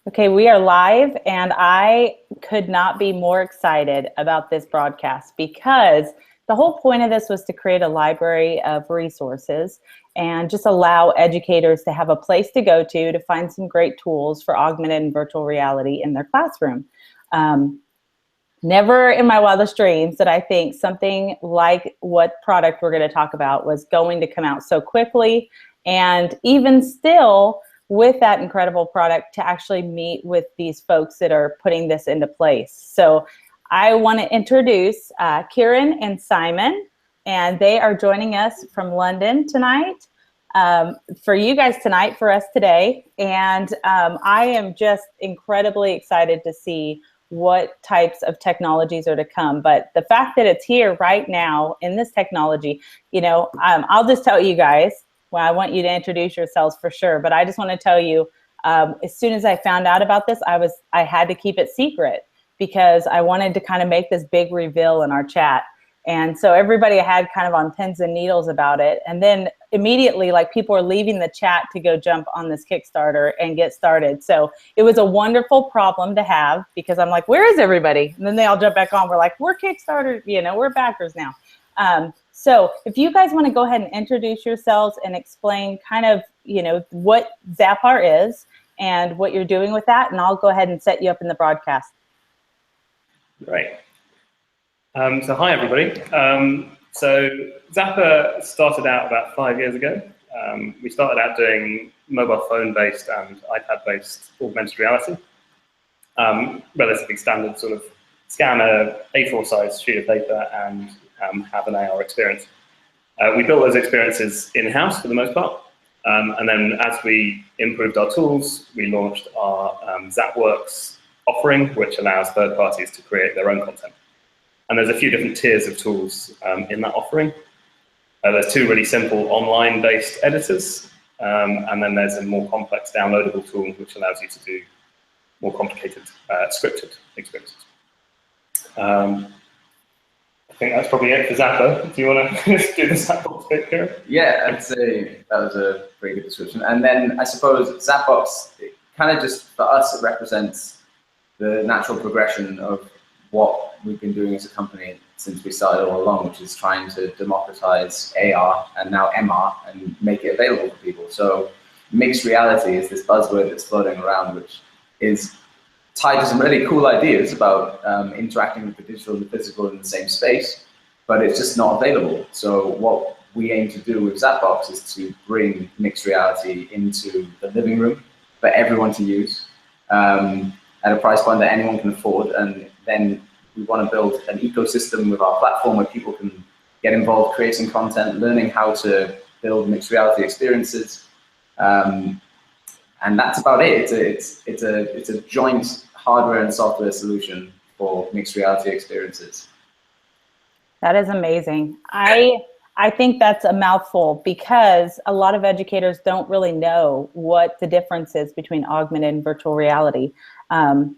Okay, we are live, and I could not be more excited about this broadcast because the whole point of this was to create a library of resources and just allow educators to have a place to go to find some great tools for augmented and virtual reality in their classroom. Never in my wildest dreams did I think something like what product we're going to talk about was going to come out so quickly, and even still, with that incredible product, to actually meet with these folks that are putting this into place. So I want to introduce Kieran and Simon, and they are joining us from London tonight. For you guys tonight, for us today. And I am just incredibly excited to see what types of technologies are to come. But the fact that it's here right now in this technology, I'll just tell you guys, well, I want you to introduce yourselves for sure, but I just want to tell you, as soon as I found out about this, I had to keep it secret because I wanted to kind of make this big reveal in our chat. And so everybody had kind of on pins and needles about it. And then immediately, like, people are leaving the chat to go jump on this Kickstarter and get started. So it was a wonderful problem to have because I'm like, where is everybody? And then they all jump back on. We're like, we're Kickstarter, we're backers now. So if you guys want to go ahead and introduce yourselves and explain kind of, what Zappar is and what you're doing with that, and I'll go ahead and set you up in the broadcast. Great. So hi, everybody. So Zappar started out about 5 years ago. We started out doing mobile phone-based and iPad-based augmented reality. Relatively standard sort of scan a A4 size sheet of paper and have an AR experience. We built those experiences in-house for the most part. And then as we improved our tools, we launched our ZapBox offering, which allows third parties to create their own content. And there's a few different tiers of tools in that offering. There's two really simple online-based editors, and then there's a more complex downloadable tool which allows you to do more complicated scripted experiences. I think that's probably it for Zappar. Do you want to do the ZapBox bit here? Yeah, I'd say that was a pretty good description. And then I suppose ZapBox, kind of just for us, it represents the natural progression of what we've been doing as a company since we started all along, which is trying to democratize AR and now MR and make it available for people. So mixed reality is this buzzword that's floating around, which is tied to some really cool ideas about interacting with the digital and the physical in the same space, but it's just not available. So what we aim to do with ZapBox is to bring mixed reality into the living room for everyone to use at a price point that anyone can afford. And then we want to build an ecosystem with our platform where people can get involved, creating content, learning how to build mixed reality experiences. And that's about it. It's a joint hardware and software solution for mixed reality experiences. That is amazing. I think that's a mouthful because a lot of educators don't really know what the difference is between augmented and virtual reality. And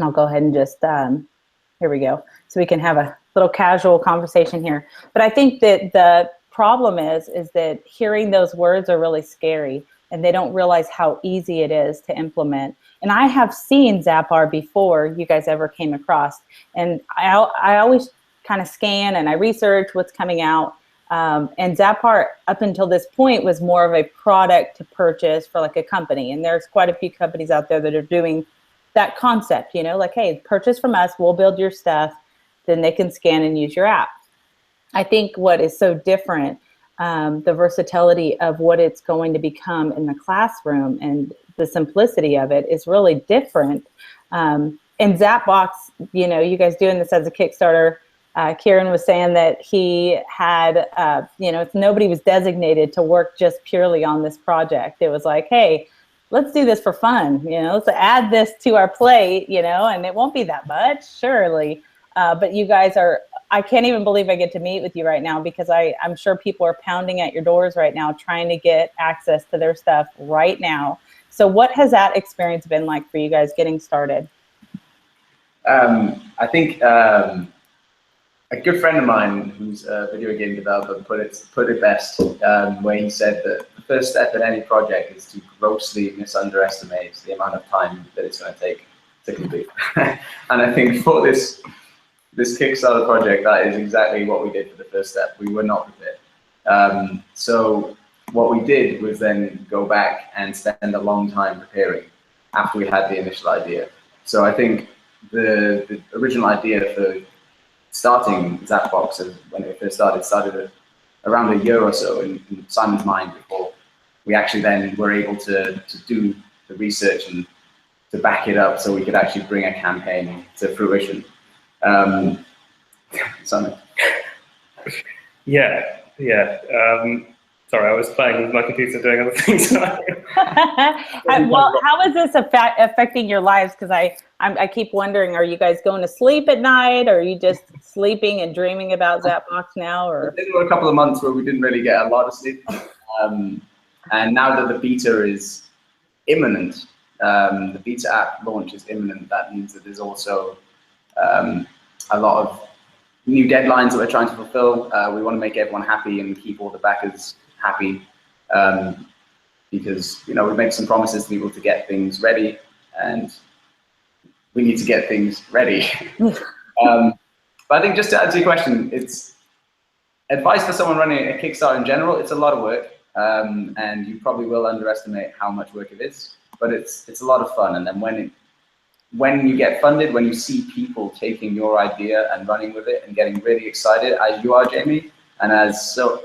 I'll go ahead and just, here we go. So we can have a little casual conversation here. But I think that the problem is that hearing those words are really scary, and they don't realize how easy it is to implement. And I have seen Zappar before you guys ever came across. And I always kind of scan and I research what's coming out. And Zappar, up until this point, was more of a product to purchase for like a company. And there's quite a few companies out there that are doing that concept, like, hey, purchase from us, we'll build your stuff, then they can scan and use your app. I think what is so different, the versatility of what it's going to become in the classroom and the simplicity of it is really different. And ZapBox, you guys doing this as a Kickstarter, Kieran was saying that he had, nobody was designated to work just purely on this project. It was like, hey, let's do this for fun, let's add this to our plate, and it won't be that much, surely. But you guys are, I can't even believe I get to meet with you right now because I'm sure people are pounding at your doors right now trying to get access to their stuff right now. So what has that experience been like for you guys getting started? I think a good friend of mine who's a video game developer put it best, where he said that the first step in any project is to grossly misunderestimate the amount of time that it's going to take to complete. And I think for this Kickstarter project, that is exactly what we did for the first step. We were not prepared. So what we did was then go back and spend a long time preparing after we had the initial idea. So I think the original idea for starting ZapBox, when it first started around a year or so in Simon's mind before we actually then were able to do the research and to back it up so we could actually bring a campaign to fruition. Simon? Yeah. Sorry, I was playing with my computer doing other things. Well, how is this affecting your lives? Because I keep wondering, are you guys going to sleep at night? Or are you just sleeping and dreaming about ZapBox now? Or there were a couple of months where we didn't really get a lot of sleep. And now that the beta is imminent, the beta app launch is imminent, that means that there's also a lot of new deadlines that we're trying to fulfill. We want to make everyone happy and keep all the backers happy, because we make some promises to people to get things ready, and we need to get things ready. But I think just to answer your question, it's advice for someone running a Kickstarter in general. It's a lot of work, and you probably will underestimate how much work it is, but it's a lot of fun. And then when you get funded, when you see people taking your idea and running with it and getting really excited, as you are, Jamie, and as so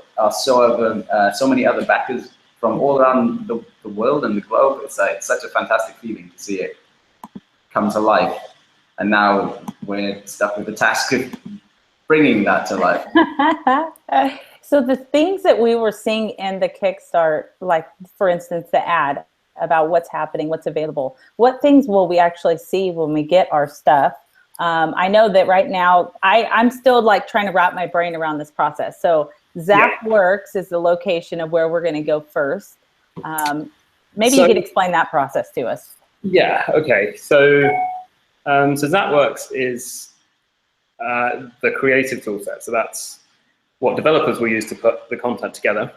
many other backers from all around the world and the globe, it's such a fantastic feeling to see it come to life. And now we're stuck with the task of bringing that to life. So the things that we were seeing in the Kickstart, like for instance, the ad about what's happening, what's available, what things will we actually see when we get our stuff? I know that right now, I'm still like trying to wrap my brain around this process. So ZapWorks is the location of where we're going to go first. Maybe you could explain that process to us. Yeah, okay. So ZapWorks is the creative tool set. So that's what developers will use to put the content together.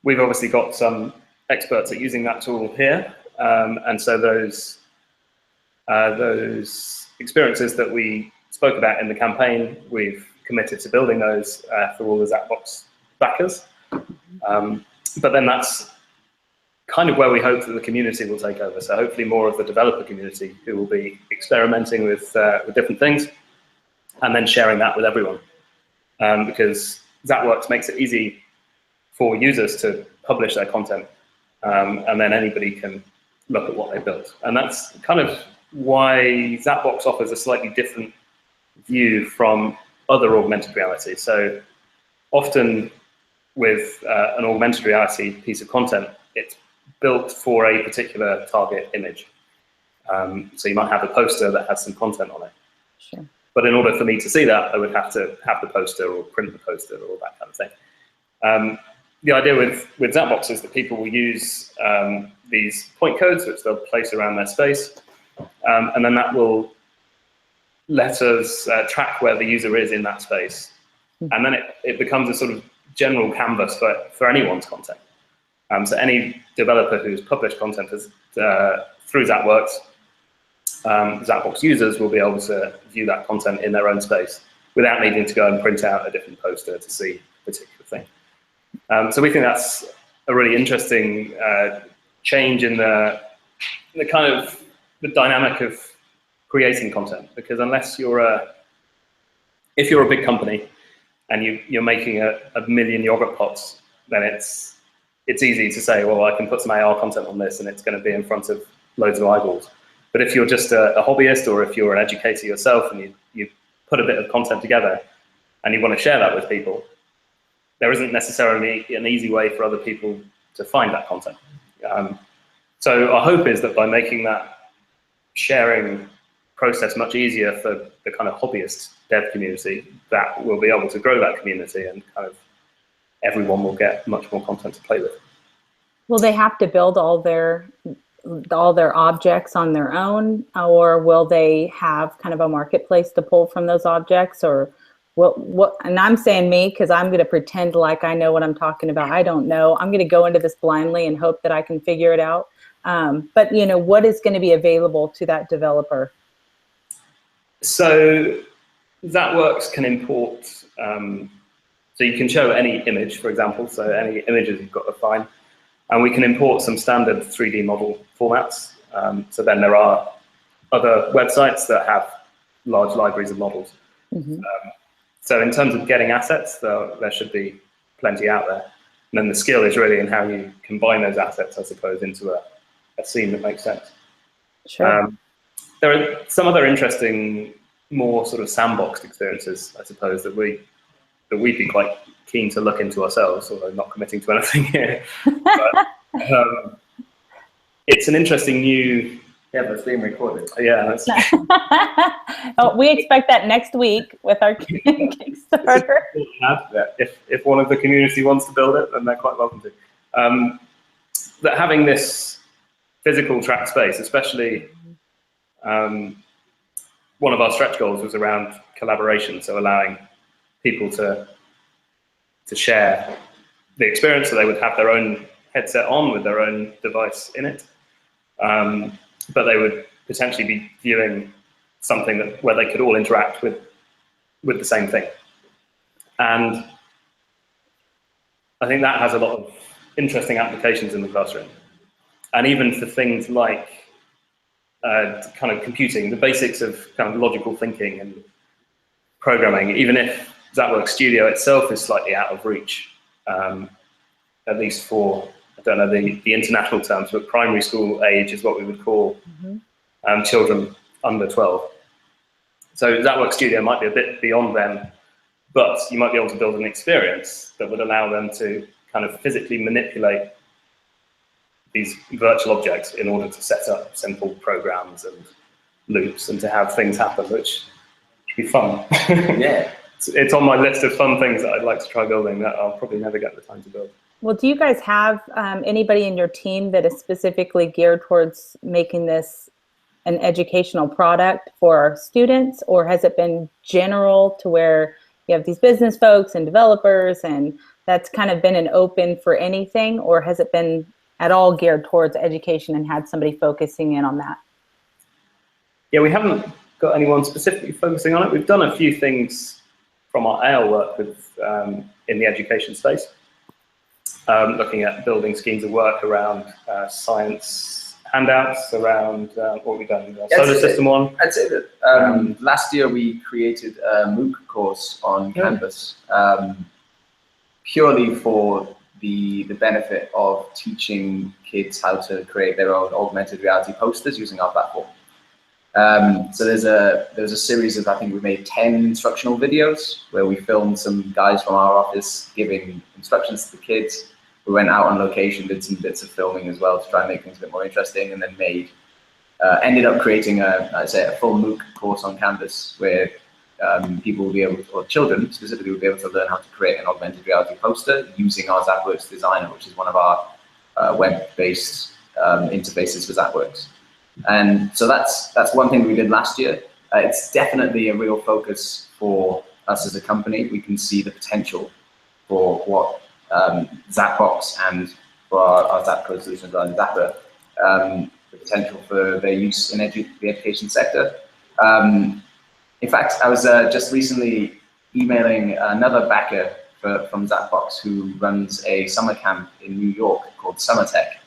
We've obviously got some experts at using that tool here. And so those experiences that we spoke about in the campaign, we've committed to building those for all the ZapBox backers. But then that's kind of where we hope that the community will take over. So hopefully more of the developer community who will be experimenting with different things and then sharing that with everyone. Because ZapWorks makes it easy for users to publish their content, and then anybody can look at what they built. And that's kind of why ZapBox offers a slightly different view from other augmented reality. So often with an augmented reality piece of content, it's built for a particular target image. So you might have a poster that has some content on it. Sure. But in order for me to see that, I would have to have the poster or print the poster or that kind of thing. The idea with ZapBox is that people will use these point codes, which they'll place around their space, and then that will let us track where the user is in that space. And then it becomes a sort of general canvas for anyone's content. So any developer who's published content through ZapWorks, ZapBox users will be able to view that content in their own space without needing to go and print out a different poster to see a particular thing. So we think that's a really interesting change in the kind of the dynamic of creating content, because unless if you're a big company and you're making a million yogurt pots, then it's easy to say, well, I can put some AR content on this and it's going to be in front of loads of eyeballs. But if you're just a hobbyist, or if you're an educator yourself and you put a bit of content together and you want to share that with people, there isn't necessarily an easy way for other people to find that content. So our hope is that by making that sharing process much easier for the kind of hobbyist dev community, that we'll be able to grow that community and kind of everyone will get much more content to play with. Will they have to build all their objects on their own, or will they have kind of a marketplace to pull from those objects, or what, and I'm saying me, because I'm going to pretend like I know what I'm talking about. I don't know. I'm going to go into this blindly and hope that I can figure it out. But, you know, what is going to be available to that developer? So ZapWorks can import, so you can show any image, for example, so any images you've got to find, and we can import some standard 3D model formats. So then there are other websites that have large libraries of models. Mm-hmm. So in terms of getting assets, there should be plenty out there. And then the skill is really in how you combine those assets, I suppose, into a scene that makes sense. Sure. There are some other interesting, more sort of sandboxed experiences, I suppose, that we'd be quite keen to look into ourselves, although not committing to anything here. But, it's an interesting new... Yeah, but it's being recorded. Yeah, that's... Oh, we expect that next week with our Kickstarter. If one of the community wants to build it, then they're quite welcome to. That having this physical track space, especially one of our stretch goals was around collaboration, so allowing people to share the experience, so they would have their own headset on with their own device in it, but they would potentially be viewing something where they could all interact with the same thing. And I think that has a lot of interesting applications in the classroom. And even for things like kind of computing, the basics of kind of logical thinking and programming, even if ZapWorks Studio itself is slightly out of reach, at least for, I don't know the international terms, but primary school age is what we would call children under 12. So ZapWorks Studio might be a bit beyond them, but you might be able to build an experience that would allow them to kind of physically manipulate these virtual objects in order to set up simple programs and loops and to have things happen, which would be fun. Yeah. It's on my list of fun things that I'd like to try building that I'll probably never get the time to build. Well, do you guys have anybody in your team that is specifically geared towards making this an educational product for our students, or has it been general to where you have these business folks and developers and that's kind of been an open for anything, or has it been at all geared towards education and had somebody focusing in on that? Yeah, we haven't got anyone specifically focusing on it. We've done a few things from our AL work with in the education space, looking at building schemes of work around science handouts, around what we've done, solar system one. I'd say that last year we created a MOOC course on Canvas, purely for the benefit of teaching kids how to create their own augmented reality posters using our platform. So there's a series of, I think we made 10 instructional videos where we filmed some guys from our office giving instructions to the kids. We went out on location, did some bits of filming as well to try and make things a bit more interesting, and then ended up creating a full MOOC course on Canvas where people will be able to, or children specifically, will be able to learn how to create an augmented reality poster using our ZapWorks Designer, which is one of our web-based interfaces for ZapWorks. And so that's one thing we did last year. It's definitely a real focus for us as a company. We can see the potential for what ZapBox and for our ZapCode solutions on Zappar, the potential for their use in the education sector. In fact, I was just recently emailing another backer from ZapBox who runs a summer camp in New York called Summer Tech.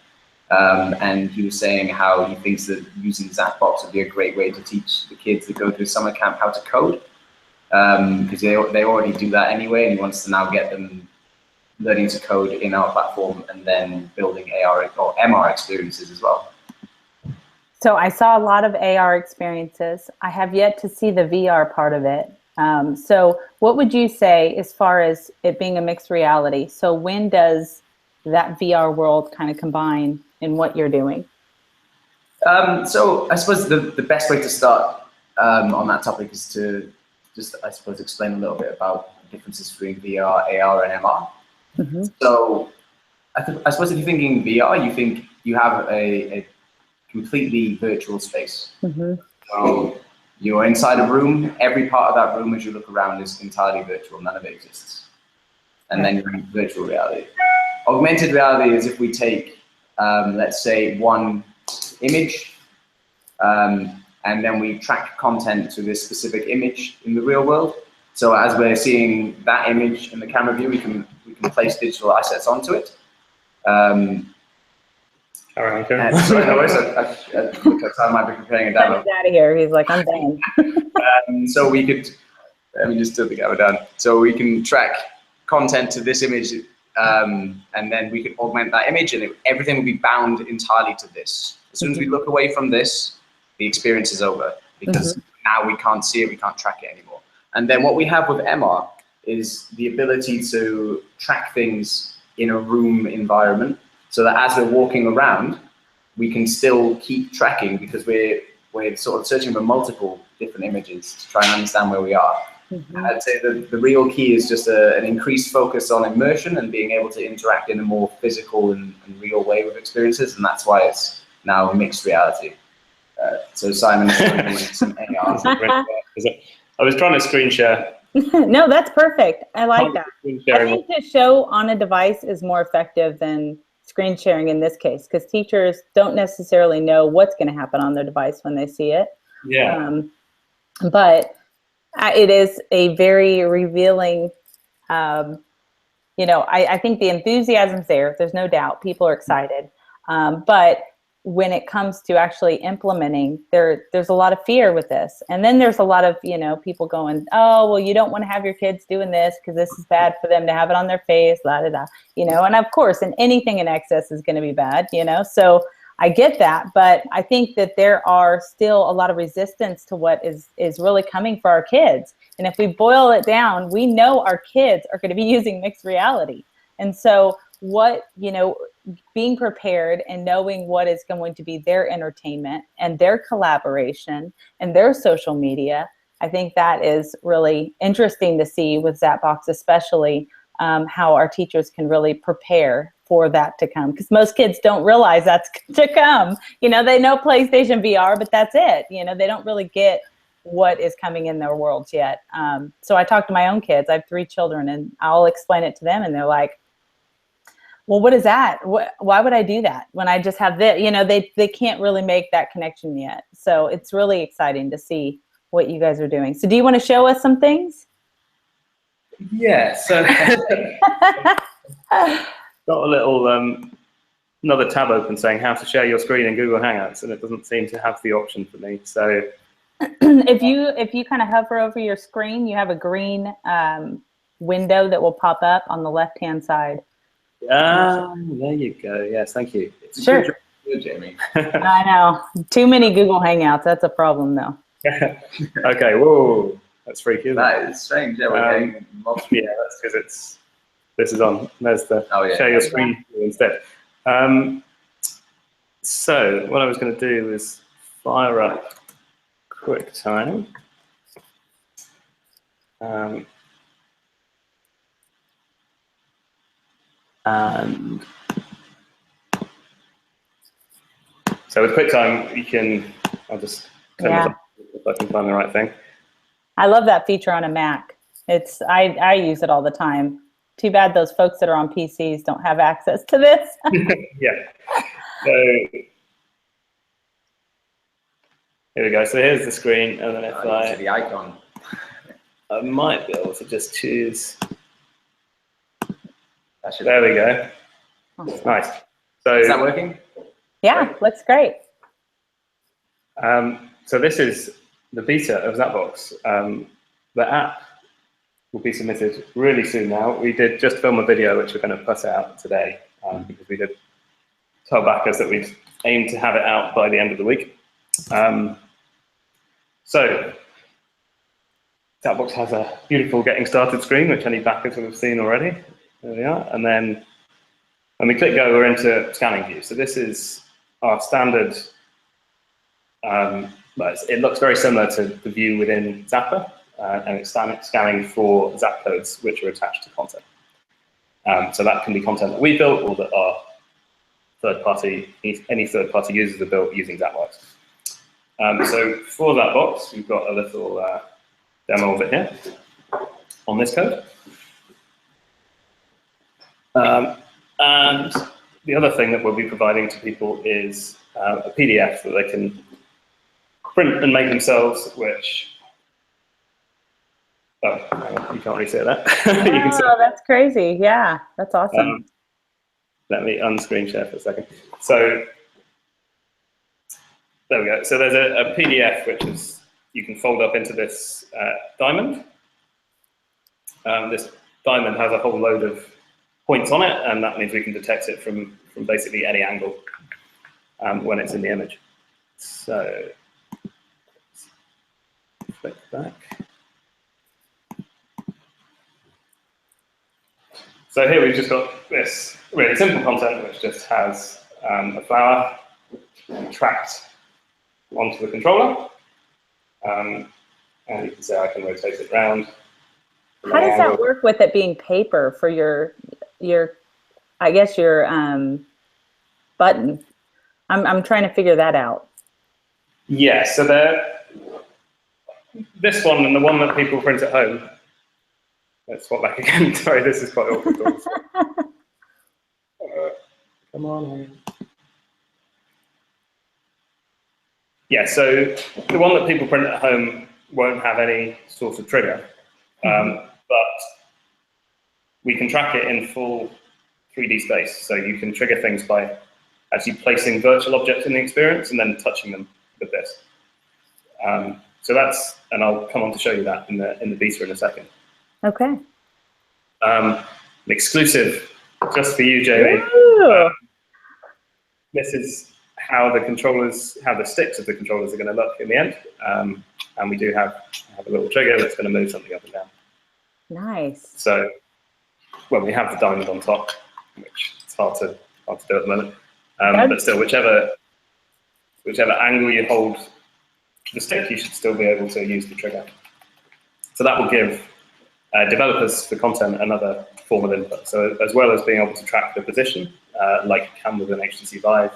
And he was saying how he thinks that using ZapBox would be a great way to teach the kids that go to summer camp how to code, because they already do that anyway, and he wants to now get them learning to code in our platform and then building AR or MR experiences as well. So I saw a lot of AR experiences. I have yet to see the VR part of it. So what would you say as far as it being a mixed reality? So when does that VR world kind of combine in what you're doing? So I suppose the best way to start on that topic is to just, I suppose, explain a little bit about the differences between VR, AR, and MR. Mm-hmm. So I suppose if you're thinking VR, you think you have a completely virtual space. Mm-hmm. So You're inside a room. Every part of that room, as you look around, is entirely virtual. None of it exists. And then you're in virtual reality. Augmented reality is if we take, let's say, one image, and then we track content to this specific image in the real world. So as we're seeing that image in the camera view, we can place digital assets onto it. Sorry, sorry, no worries. I might be preparing a demo. He's out of here. He's like, I'm done. So we could, let me just do the camera down. So we can track content to this image, and then we could augment that image, and everything will be bound entirely to this. As soon as we look away from this, the experience is over, because now we can't see it, we can't track it anymore. And then what we have with MR is the ability to track things in a room environment, so that as we're walking around, we can still keep tracking, because we're sort of searching for multiple different images to try and understand where we are. I'd say the real key is just an increased focus on immersion and being able to interact in a more physical and real way with experiences, and that's why it's now mixed reality. So Simon is showing me some AR. I was trying to screen share. No, that's perfect. I like that. I think to show on a device is more effective than screen sharing in this case, because teachers don't necessarily know what's going to happen on their device when they see it. Yeah. But it is a very revealing, I think the enthusiasm's there. There's no doubt. People are excited. But when it comes to actually implementing, there's a lot of fear with this. And then there's a lot of, people going, oh, well, you don't want to have your kids doing this because this is bad for them to have it on their face, la da da. And of course, and anything in excess is going to be bad, So I get that, but I think that there are still a lot of resistance to what is really coming for our kids. And if we boil it down, we know our kids are going to be using mixed reality. And so being prepared and knowing what is going to be their entertainment and their collaboration and their social media, I think that is really interesting to see with ZapBox, especially how our teachers can really prepare for that to come, because most kids don't realize that's to come. They know PlayStation VR, but that's it. They don't really get what is coming in their worlds yet. So I talk to my own kids. I have 3 children, and I'll explain it to them, and they're like, well, what is that? Why would I do that when I just have this? They can't really make that connection yet. So it's really exciting to see what you guys are doing. So do you want to show us some things? Yeah, so got a little another tab open saying how to share your screen in Google Hangouts, and it doesn't seem to have the option for me. So if you kind of hover over your screen, you have a green window that will pop up on the left-hand side. There you go. Yes, thank you. Sure. Good, Jamie. I know. Too many Google Hangouts. That's a problem, though. Okay. Whoa, that's freaky. Isn't That is strange. Yeah, we're getting multiple. Yeah, that's because this is on. There's the share your screen instead. So what I was going to do is fire up QuickTime. And so with QuickTime, you can, I'll just turn this on if I can find the right thing. I love that feature on a Mac. I use it all the time. Too bad those folks that are on PCs don't have access to this. Yeah. So here we go. So here's the screen, and then if the icon. I might be able to just choose. There we go. Awesome. Nice. So is that working? Yeah, looks great. So this is the beta of ZapBox. The app will be submitted really soon now. We did just film a video, which we're going to put out today, because we did tell backers that we'd aim to have it out by the end of the week. So ZapBox has a beautiful getting started screen, which any backers will have seen already. There we are. And then when we click go, we're into scanning view. So this is our standard, it looks very similar to the view within Zappar, and it's scanning for Zap codes which are attached to content. So that can be content that we built or that our any third-party users have built using ZapBox. So for that box, we've got a little demo of it here on this code. And the other thing that we'll be providing to people is a PDF that they can print and make themselves, which, oh, you can't really see that. You can see Oh, that's crazy. Yeah, that's awesome. Let me unscreen share for a second. So there we go. So there's a PDF which is, you can fold up into this diamond. This diamond has a whole load of points on it, and that means we can detect it from basically any angle when it's in the image. So flick back. So here we've just got this really simple content which just has a flower tracked onto the controller. And you can see I can rotate it around. How does that work with it being paper for your I guess your button? I'm trying to figure that out. Yeah, so this one and the one that people print at home. Let's swap back again. Sorry, this is quite awkward. Come on. Yeah, so the one that people print at home won't have any sort of trigger, but we can track it in full 3D space. So you can trigger things by actually placing virtual objects in the experience and then touching them with this. So that's, and I'll come on to show you that in the beta in a second. Okay. An exclusive just for you, Jamie. This is how the sticks of the controllers are going to look in the end. And we do have a little trigger that's going to move something up and down. Nice. So when we have the diamond on top, which it's hard to do at the moment, but still, whichever angle you hold the stick, you should still be able to use the trigger. So that will give developers for content another form of input. So as well as being able to track the position, like you can with an HTC Vive,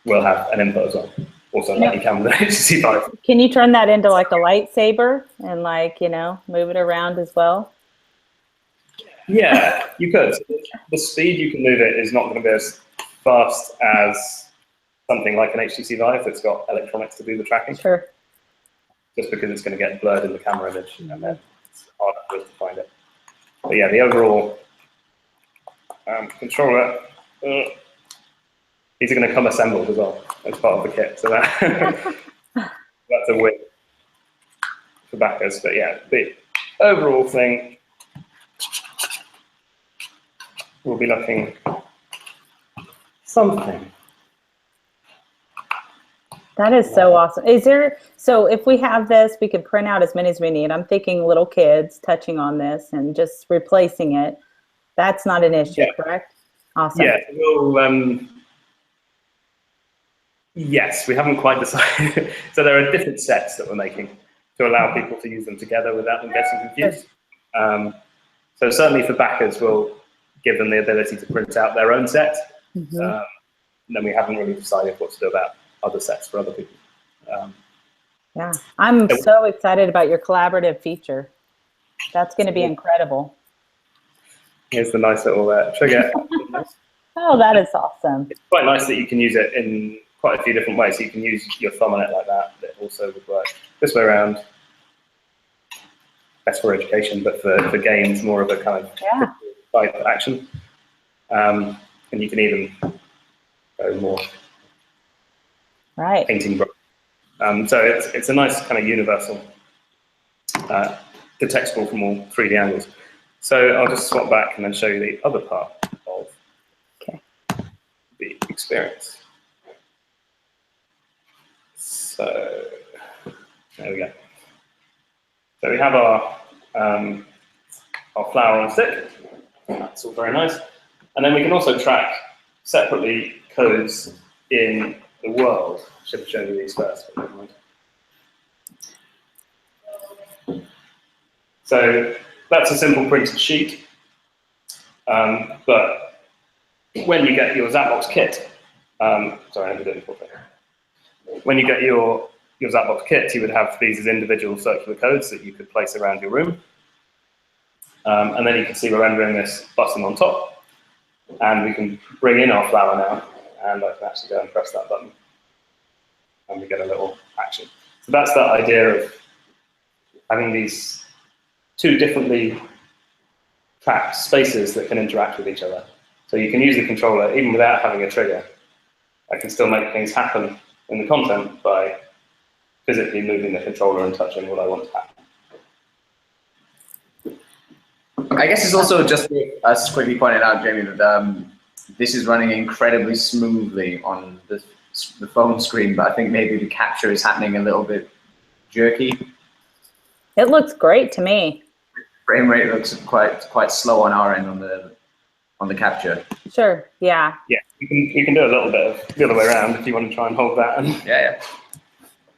we'll have an input as well. Also, like you can with an HTC Vive. Can you turn that into like a lightsaber and like, move it around as well? Yeah, you could. The speed you can move it is not going to be as fast as something like an HTC Vive that's got electronics to do the tracking. Sure. Just because it's going to get blurred in the camera image, and then it's harder for us to find it. But yeah, the overall controller, these are going to come assembled as well as part of the kit, so that that's a win for backers. But yeah, the overall thing will be looking something. That is so awesome. So if we have this, we can print out as many as we need. I'm thinking little kids touching on this and just replacing it. That's not an issue, correct? Awesome. Yeah, well, yes, we haven't quite decided. So there are different sets that we're making to allow people to use them together without them getting confused. So certainly for backers, we'll give them the ability to print out their own set. Then we haven't really decided what to do about other sets for other people. Yeah, I'm so excited about your collaborative feature. That's going to be incredible. Here's the nice little trigger. Oh, that is awesome. It's quite nice that you can use it in quite a few different ways. So you can use your thumb on it like that. It also would work this way around. Best for education, but for games, more of a kind of type action. And you can even go more painting. So it's a nice kind of universal, detectable from all 3D angles. So I'll just swap back and then show you the other part of the experience. So there we go. So we have our flower on a stick. That's all very nice. And then we can also track separately codes in the world. I should have shown you these first, but never mind. So that's a simple printed sheet. But when you get your ZapBox kit, Sorry, I'm doing full thing. When you get your ZapBox kit, you would have these as individual circular codes that you could place around your room. And then you can see we're rendering this button on top. And we can bring in our flower now. And I can actually go and press that button. And we get a little action. So that's that idea of having these two differently tracked spaces that can interact with each other. So you can use the controller even without having a trigger. I can still make things happen in the content by physically moving the controller and touching what I want to happen. I guess it's also just as quickly pointed out, Jamie, that this is running incredibly smoothly on the phone screen, but I think maybe the capture is happening a little bit jerky. It looks great to me. Frame rate looks quite slow on our end on the capture. Sure. Yeah. Yeah, you can do a little bit of the other way around if you want to try and hold that. And yeah.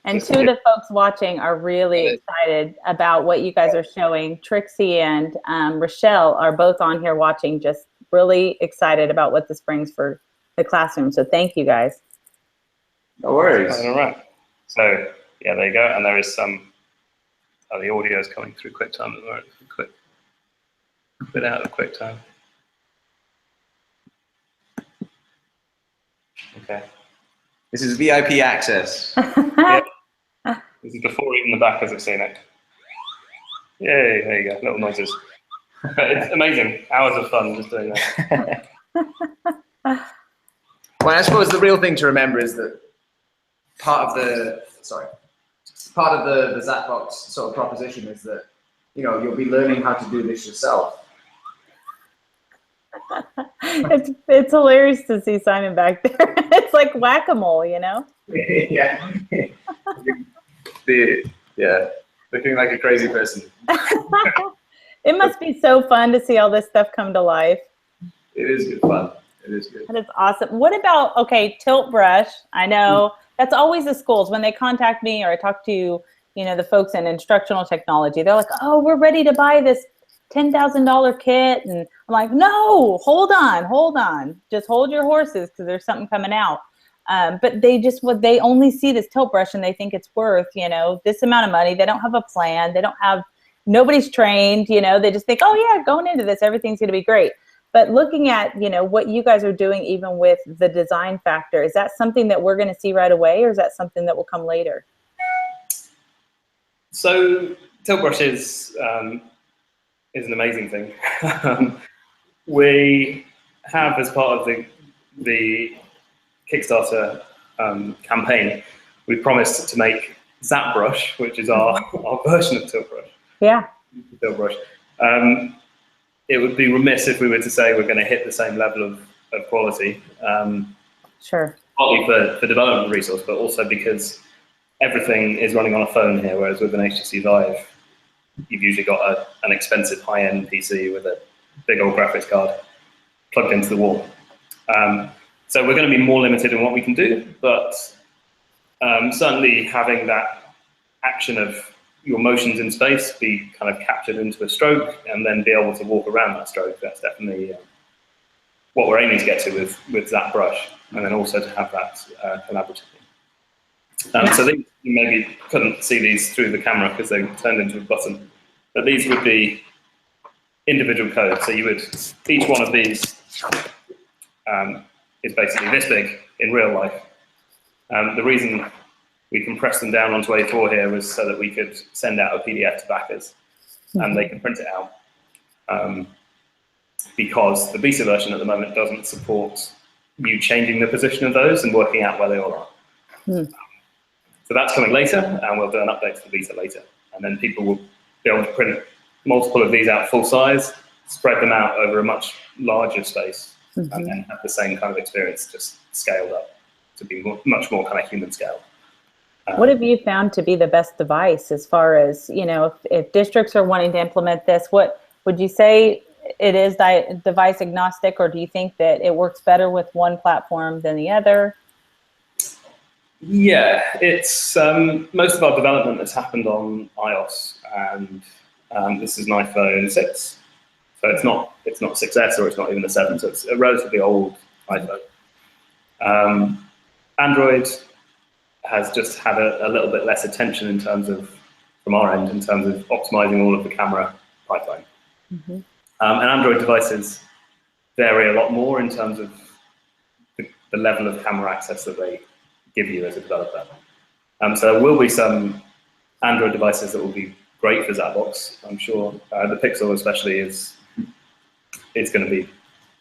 And two of the folks watching are really excited about what you guys are showing. Trixie and Rochelle are both on here watching, just really excited about what this brings for the classroom. So thank you, guys. No worries. All right. So yeah, there you go. And there is some, the audio is coming through QuickTime as well. Quit out of QuickTime. Okay. This is VIP access. Yeah. This is before even the backers have seen it. Yay, there you go, little noises. It's amazing, hours of fun just doing that. Well, I suppose the real thing to remember is that part of the ZapBox sort of proposition is that, you know, you'll be learning how to do this yourself. It's hilarious to see Simon back there. It's like whack-a-mole, you know? Yeah. Yeah, looking like a crazy person. It must be so fun to see all this stuff come to life. It is good fun. It is good. That is awesome. What about, okay, Tilt Brush? I know that's always the schools. When they contact me or I talk to, you know, the folks in instructional technology, they're like, oh, we're ready to buy this $10,000 kit. And I'm like, no, hold on. Just hold your horses because there's something coming out. But they only see this Tilt Brush and they think it's worth, you know, this amount of money. They don't have a plan. Nobody's trained, you know, they just think, oh yeah, going into this, everything's going to be great. But looking at, you know, what you guys are doing, even with the design factor, is that something that we're going to see right away, or is that something that will come later? So Tilt Brush is an amazing thing. We have, as part of the Kickstarter campaign, we promised to make ZapBrush, which is our version of Tilt Brush. Yeah. Tilt Brush. It would be remiss if we were to say we're going to hit the same level of quality. Sure. Partly for development resource, but also because everything is running on a phone here, whereas with an HTC Vive, you've usually got an expensive high-end PC with a big old graphics card plugged into the wall. So we're going to be more limited in what we can do, but certainly having that action of your motions in space be kind of captured into a stroke and then be able to walk around that stroke, that's definitely what we're aiming to get to with ZapBrush, and then also to have that collaboratively. So you maybe couldn't see these through the camera because they turned into a button, but these would be individual codes. So each one of these is basically this big in real life. The reason we compressed them down onto A4 here was so that we could send out a PDF to backers and they can print it out. Because the beta version at the moment doesn't support you changing the position of those and working out where they all are. So that's coming later, and we'll do an update to the beta later. And then people will be able to print multiple of these out full size, spread them out over a much larger space, and then have the same kind of experience just scaled up to be much more kind of human scale. What have you found to be the best device as far as, you know, if districts are wanting to implement this, what would you say it is device agnostic, or do you think that it works better with one platform than the other? Yeah, it's most of our development has happened on iOS, and this is an iPhone 6, so it's not 6S or it's not even a 7, so it's a relatively old iPhone. Android has just had a little bit less attention in terms of, from our end, in terms of optimizing all of the camera pipeline. Mm-hmm. And Android devices vary a lot more in terms of the level of camera access that they give you as a developer. So there will be some Android devices that will be great for ZapBox. I'm sure the Pixel especially is going to be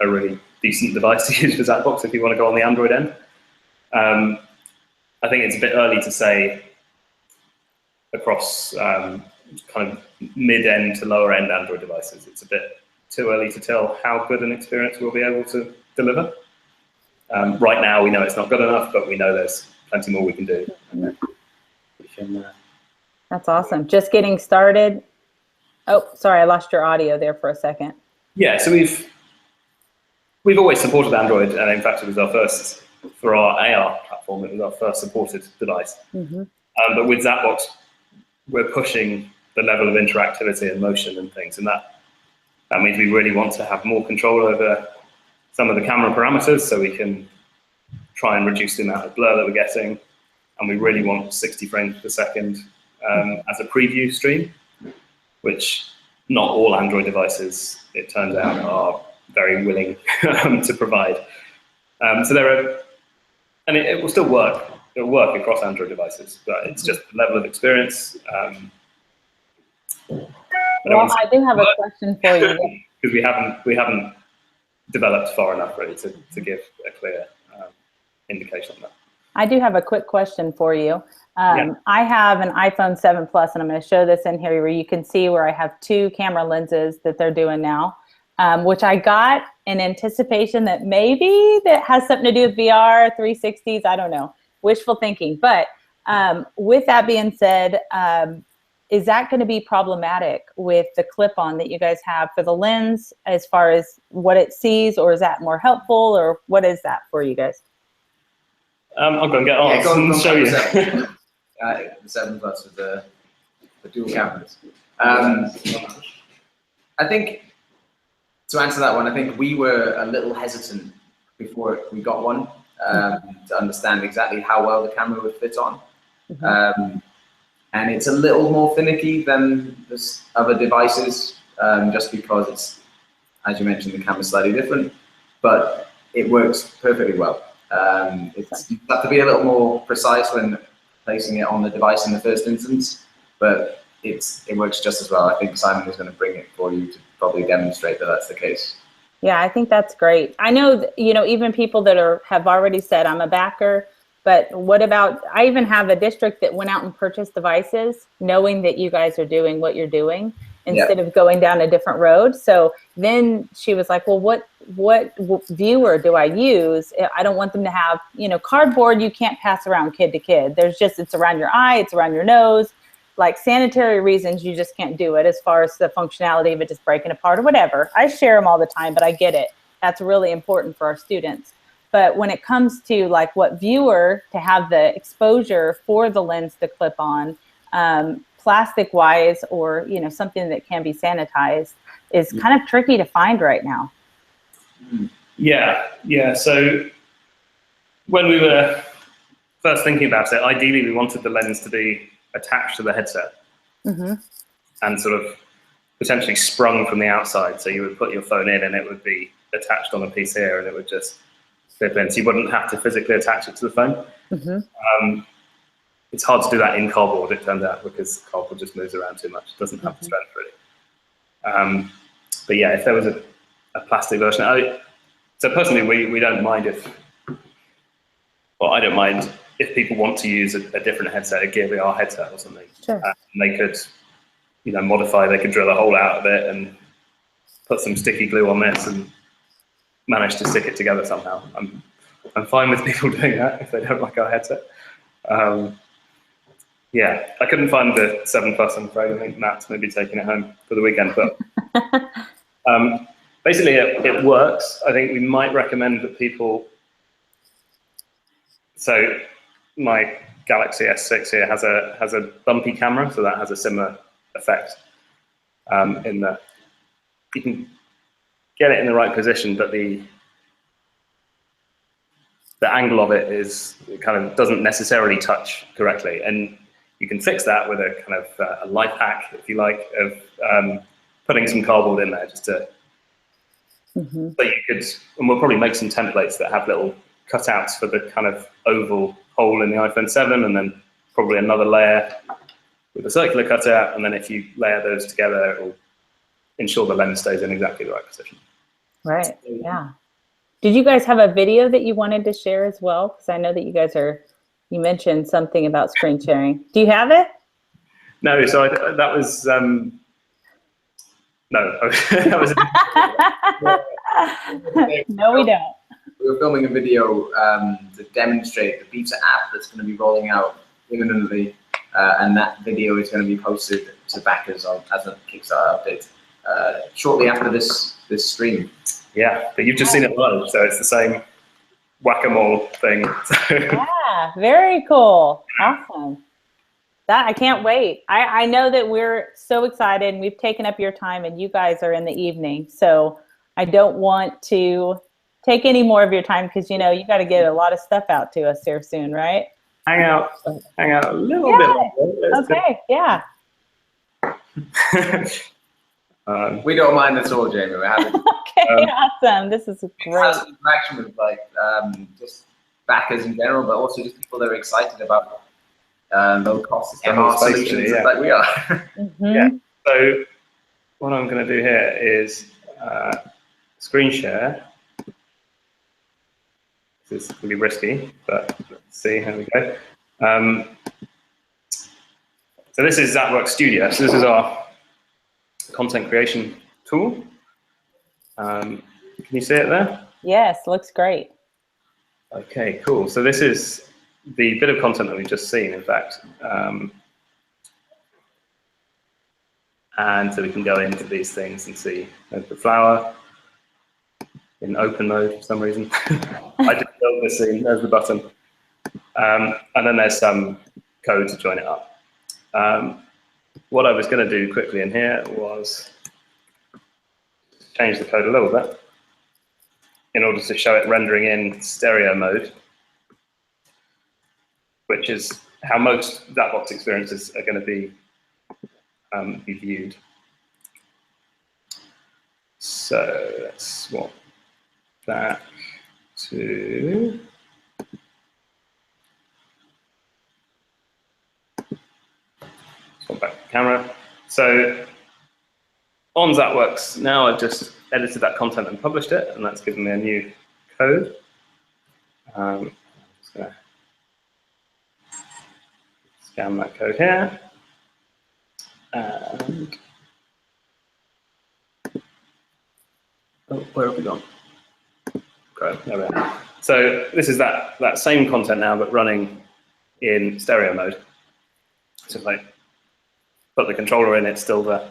a really decent device to use for ZapBox if you want to go on the Android end. I think it's a bit early to say across kind of mid-end to lower-end Android devices. It's a bit too early to tell how good an experience we'll be able to deliver. Right now, we know it's not good enough, but we know there's plenty more we can do. That's awesome. Just getting started. Oh, sorry, I lost your audio there for a second. Yeah, so we've always supported Android, and in fact, it was our first, for our AR platform, it was our first supported device. Mm-hmm. But with ZapBox, we're pushing the level of interactivity and motion and things, and that means we really want to have more control over some of the camera parameters, so we can try and reduce the amount of blur that we're getting, and we really want 60 frames per second as a preview stream, which not all Android devices, it turns out, are very willing to provide. So there are, and it will still work. It will work across Android devices, but it's just the level of experience. Well, I do have a question for you. Because we haven't developed far enough really to give a clear indication on that. I do have a quick question for you. Yeah. I have an iPhone 7 Plus, and I'm going to show this in here where you can see where I have 2 camera lenses that they're doing now, which I got in anticipation that maybe that has something to do with VR, 360s, I don't know, wishful thinking. But with that being said, is that going to be problematic with the clip-on that you guys have for the lens as far as what it sees, or is that more helpful, or what is that for you guys? I'll go and get on and show you. The 7 Plus with the dual cameras. I think, to answer that one, I think we were a little hesitant before we got one to understand exactly how well the camera would fit on. Mm-hmm. And it's a little more finicky than this other devices, just because it's, as you mentioned, the camera's slightly different, but it works perfectly well. You have to be a little more precise when placing it on the device in the first instance, but it works just as well. I think Simon is going to bring it for you to probably demonstrate that that's the case. Yeah, I think that's great. I know that, even people that have already said I'm a backer, but what about, I even have a district that went out and purchased devices knowing that you guys are doing what you're doing instead of going down a different road. So then she was like, well, what viewer do I use? I don't want them to have, cardboard you can't pass around kid to kid. It's around your eye, it's around your nose. Like sanitary reasons, you just can't do it as far as the functionality of it just breaking apart or whatever. I share them all the time, but I get it. That's really important for our students. But when it comes to like what viewer to have the exposure for the lens to clip on, plastic wise, or something that can be sanitized, is kind of tricky to find right now. Yeah. So when we were first thinking about it, ideally we wanted the lens to be attached to the headset, mm-hmm. and sort of potentially sprung from the outside. So you would put your phone in and it would be attached on a piece here and it would just clip in. So you wouldn't have to physically attach it to the phone. Mm-hmm. It's hard to do that in cardboard, it turns out, because cardboard just moves around too much. It doesn't have the strength really. But yeah, if there was a plastic version, so personally we don't mind I don't mind if people want to use a different headset, a Gear VR headset or something. Sure. And they could, modify, they could drill a hole out of it and put some sticky glue on this and manage to stick it together somehow. I'm fine with people doing that if they don't like our headset. Yeah, I couldn't find the 7 Plus, I'm afraid. I think Matt's maybe taking it home for the weekend. But basically, it works. I think we might recommend that people. So my Galaxy S6 here has a bumpy camera, so that has a similar effect in that you can get it in the right position, but the the angle of it is, it kind of doesn't necessarily touch correctly. And you can fix that with a kind of a life hack, if you like, of putting some cardboard in there just to, so you could, and we'll probably make some templates that have little cutouts for the kind of oval hole in the iPhone 7, and then probably another layer with a circular cutout, and then if you layer those together, it will ensure the lens stays in exactly the right position. Right, yeah. Did you guys have a video that you wanted to share as well? Because I know that you guys are, you mentioned something about screen sharing. Do you have it? No, so that was, no, that was no, we don't. We were filming a video to demonstrate the Pizza app that's going to be rolling out imminently, and that video is going to be posted to backers as a Kickstarter update shortly after this stream. Yeah, but you've just seen it live, so it's the same whack-a-mole thing. Yeah, very cool. Awesome. That I can't wait. I know that we're so excited and we've taken up your time and you guys are in the evening. So I don't want to take any more of your time because, you know, you got to get a lot of stuff out to us here soon, right? Hang out a little bit longer. Okay, yeah. We don't mind at all, Jamie. We're happy. Okay, awesome. This is great. Interaction with like just backers in general, but also just people that are excited about low-cost smart solutions like we are. Yeah. So what I'm going to do here is screen share. This is going to be risky, but let's see. Here we go. So this is ZapBox Studio. So this is our content creation tool. Can you see it there? Yes, looks great. Okay, cool. So this is the bit of content that we've just seen, in fact. And so we can go into these things and see there's the flower in open mode for some reason. I just built this scene, there's the button. And then there's some code to join it up. What I was going to do quickly in here was change the code a little bit in order to show it rendering in stereo mode, which is how most ZapBox experiences are going to be viewed. So let's swap that to swap back to the camera. So on ZapBox, now I've just edited that content and published it, and that's given me a new code. I'm just going to scan that code here. And oh, where have we gone? Okay, there we are. So this is that same content now, but running in stereo mode. So if I put the controller in, it's still the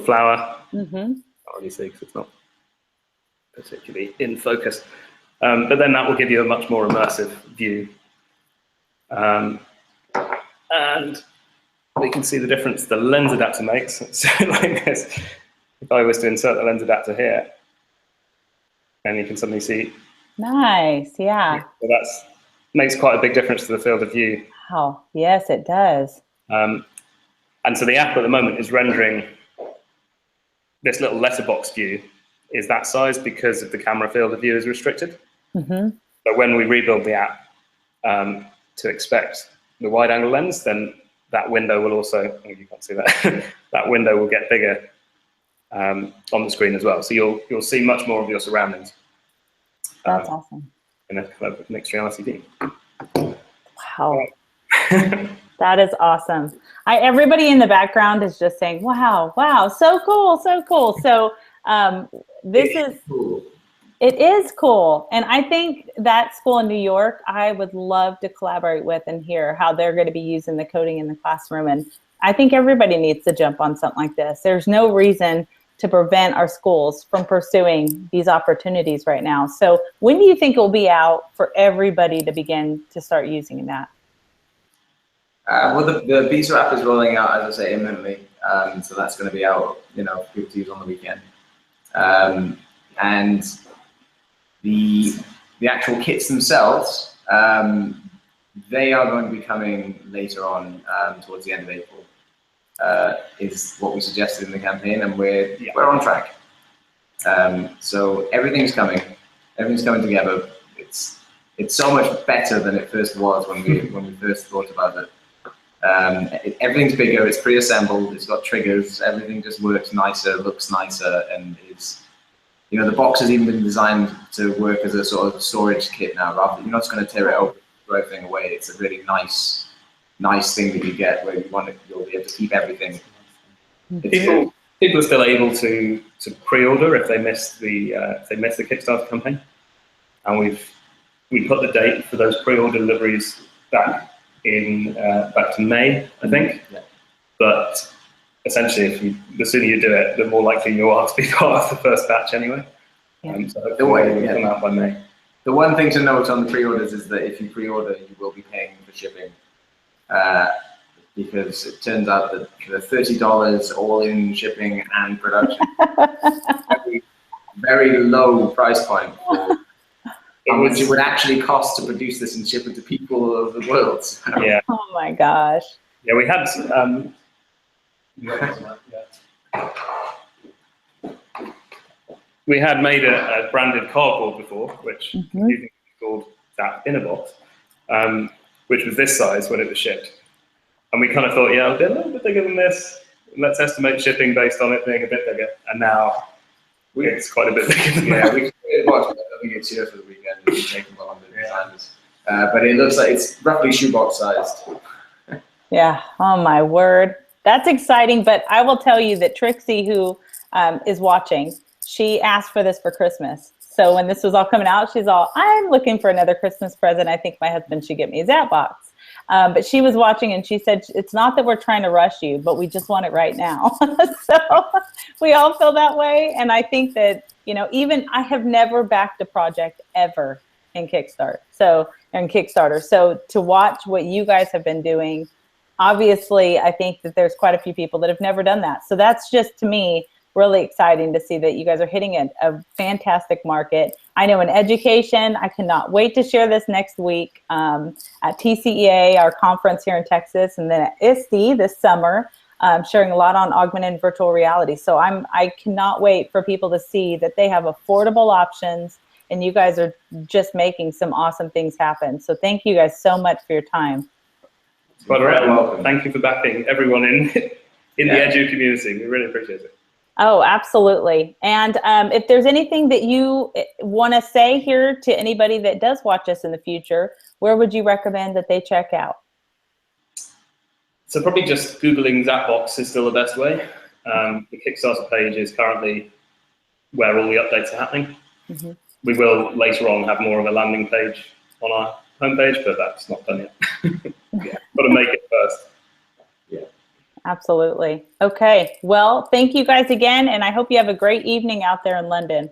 flower. Can't really see because it's not particularly in focus. But then that will give you a much more immersive view. And we can see the difference the lens adapter makes. So like this, if I was to insert the lens adapter here, and you can suddenly see. Nice, yeah. So that makes quite a big difference to the field of view. Wow, yes, it does. And so the app at the moment is rendering this little letterbox view is that size because of the camera field of view is restricted. But when we rebuild the app to expect the wide angle lens, then that window will also, oh, you can't see that, that window will get bigger on the screen as well. So you'll see much more of your surroundings. That's awesome. In a kind of mixed reality view. Wow. That is awesome. Everybody in the background is just saying, wow, wow, so cool, so cool. So this is cool. It is cool. And I think that school in New York, I would love to collaborate with and hear how they're going to be using the coding in the classroom. And I think everybody needs to jump on something like this. There's no reason to prevent our schools from pursuing these opportunities right now. So when do you think it will be out for everybody to begin to start using that? Well, the Pizza app is rolling out, as I say, imminently. So that's going to be out, you know, for people to use on the weekend. And the the actual kits themselves, they are going to be coming later on, towards the end of April, is what we suggested in the campaign, and we're on track. So everything's coming together. It's so much better than it first was when we first thought about it. Everything's bigger, it's pre-assembled, it's got triggers, everything just works nicer, looks nicer, and it's, you know, the box has even been designed to work as a sort of storage kit now, rather you're not just going to tear it open, throw everything away. It's a really nice thing that you get where you'll be able to keep everything. People are still able to pre-order if they missed the Kickstarter campaign, and we put the date for those pre-order deliveries back to May, I think. Yeah. But essentially, the sooner you do it, the more likely you are to be part of the first batch anyway. So hopefully it will come out by May. The one thing to note on the pre-orders is that if you pre-order, you will be paying for shipping, because it turns out that the $30 all in shipping and production, very low price point for how much it would actually cost to produce this and ship it to people all over the world. So. Yeah. Oh my gosh. Yeah, we had. We had made a branded cardboard before, which is called that inner box, which was this size when it was shipped. And we kind of thought, yeah, it'll be a little bit bigger than this. Let's estimate shipping based on it being a bit bigger. And now it's quite a bit bigger than that. We I think it's here for the weekend. We'll take them on the designers. But it looks like it's roughly shoebox sized. Yeah. Oh my word. That's exciting. But I will tell you that Trixie, who is watching, she asked for this for Christmas. So when this was all coming out, she's all, I'm looking for another Christmas present. I think my husband should get me a ZapBox. But she was watching and she said, it's not that we're trying to rush you, but we just want it right now. So we all feel that way. And I think that, you know, even I have never backed a project ever in Kickstarter. So to watch what you guys have been doing, obviously, I think that there's quite a few people that have never done that. So that's just, to me, really exciting to see that you guys are hitting a fantastic market. I know in education, I cannot wait to share this next week at TCEA, our conference here in Texas, and then at ISTE this summer, sharing a lot on augmented and virtual reality. So I cannot wait for people to see that they have affordable options, and you guys are just making some awesome things happen. So thank you guys so much for your time. Quite all right. Well, thank you for backing everyone in the edu community. We really appreciate it. Oh, absolutely. And if there's anything that you want to say here to anybody that does watch us in the future, where would you recommend that they check out? So probably just Googling ZapBox is still the best way. The Kickstarter page is currently where all the updates are happening. We will later on have more of a landing page on our homepage, but that's not done yet. Got to make it first. Yeah. Absolutely. Okay. Well, thank you guys again, and I hope you have a great evening out there in London.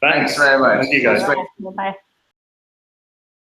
Thanks very much. Thank you guys. Bye.